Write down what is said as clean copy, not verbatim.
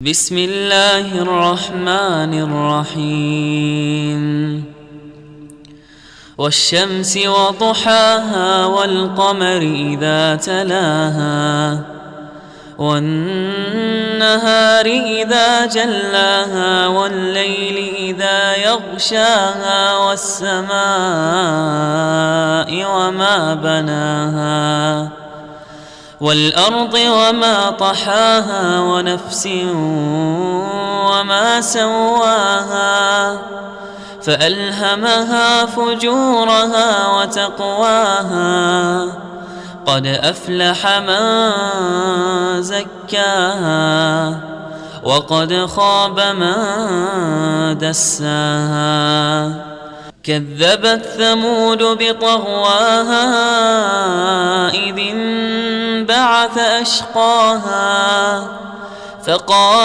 بسم الله الرحمن الرحيم والشمس وضحاها والقمر إذا تلاها والنهار إذا جلاها والليل إذا يغشاها والسماء وما بناها والأرض وما طحاها ونفس وما سواها فألهمها فجورها وتقواها قد أفلح من زكاها وقد خاب من دساها كذبت ثمود بطغواها إذ انبعث أشقاها فقال